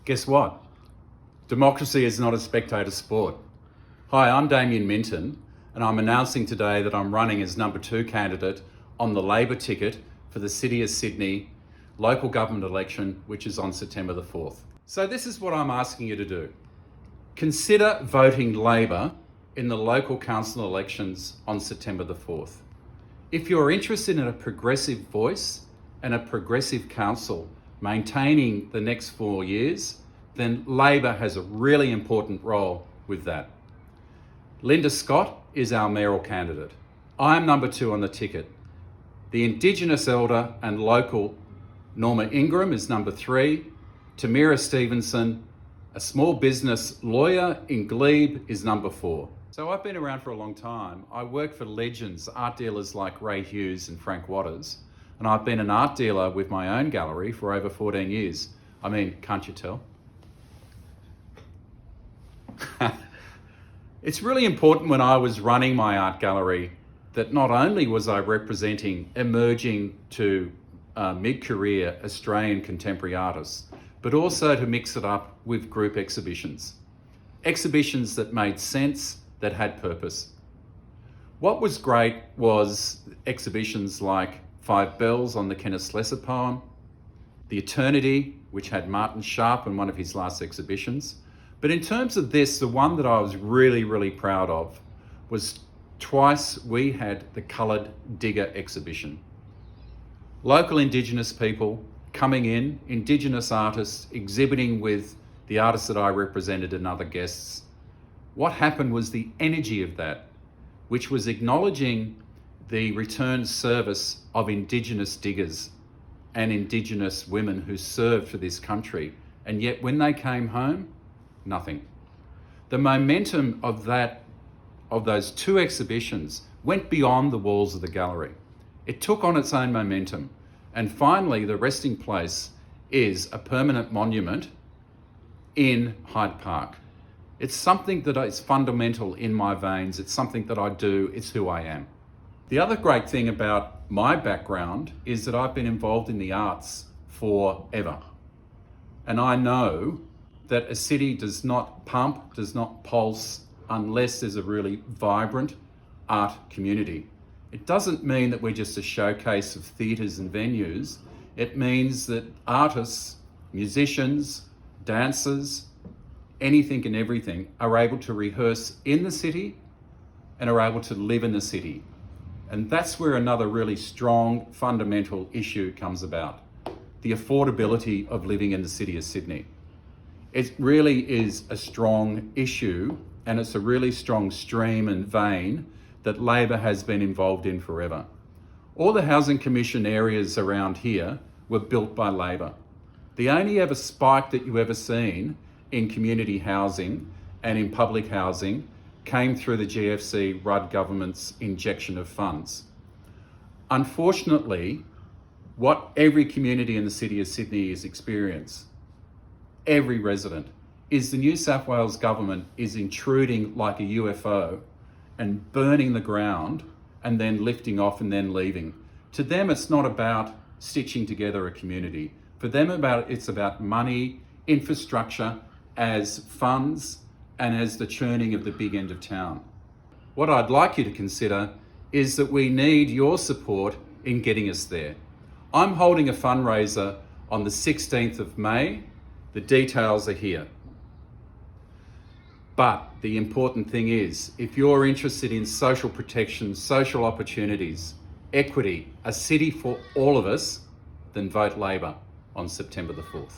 Guess what? Democracy is not a spectator sport. Hi, I'm Damien Minton, and I'm announcing today that I'm running as number 2 candidate on the Labor ticket for the City of Sydney local government election, which is on September the 4th. So this is what I'm asking you to do. Consider voting Labor in the local council elections on September the 4th. If you're interested in a progressive voice and a progressive council maintaining the next 4 years, then Labor has a really important role with that. Linda Scott is our mayoral candidate. I'm number 2 on the ticket. The Indigenous elder and local Norma Ingram is number 3. Tamira Stevenson, a small business lawyer in Glebe, is number 4. So I've been around for a long time. I work for legends, art dealers like Ray Hughes and Frank Waters, and I've been an art dealer with my own gallery for over 14 years. I mean, can't you tell? It's really important when I was running my art gallery that not only was I representing emerging to mid-career Australian contemporary artists, but also to mix it up with group exhibitions. Exhibitions that made sense, that had purpose. What was great was exhibitions like Five Bells on the Kenneth Slessor poem, The Eternity, which had Martin Sharp in one of his last exhibitions. But in terms of this, the one that I was really proud of was twice we had the Coloured Digger exhibition. Local Indigenous people coming in, Indigenous artists exhibiting with the artists that I represented and other guests. What happened was the energy of that, which was acknowledging the return service of Indigenous diggers and Indigenous women who served for this country. And yet when they came home, nothing. The momentum of those 2 exhibitions went beyond the walls of the gallery. It took on its own momentum. And finally, the resting place is a permanent monument in Hyde Park. It's something that is fundamental in my veins. It's something that I do. It's who I am. The other great thing about my background is that I've been involved in the arts forever. And I know that a city does not pump, does not pulse, unless there's a really vibrant art community. It doesn't mean that we're just a showcase of theatres and venues. It means that artists, musicians, dancers, anything and everything are able to rehearse in the city and are able to live in the city. And that's where another really strong fundamental issue comes about: the affordability of living in the city of Sydney. It really is a strong issue, and it's a really strong stream and vein that Labor has been involved in forever. All the Housing Commission areas around here were built by Labor. The only ever spike that you ever seen in community housing and in public housing came through the GFC Rudd government's injection of funds. Unfortunately, what every community in the City of Sydney has experienced, every resident, is the New South Wales government is intruding like a UFO and burning the ground and then lifting off and then leaving. To them, it's not about stitching together a community. For them, it's about money, infrastructure as funds and as the churning of the big end of town. What I'd like you to consider is that we need your support in getting us there. I'm holding a fundraiser on the 16th of May. The details are here. But the important thing is, if you're interested in social protection, social opportunities, equity, a city for all of us, then vote Labor on September the 4th.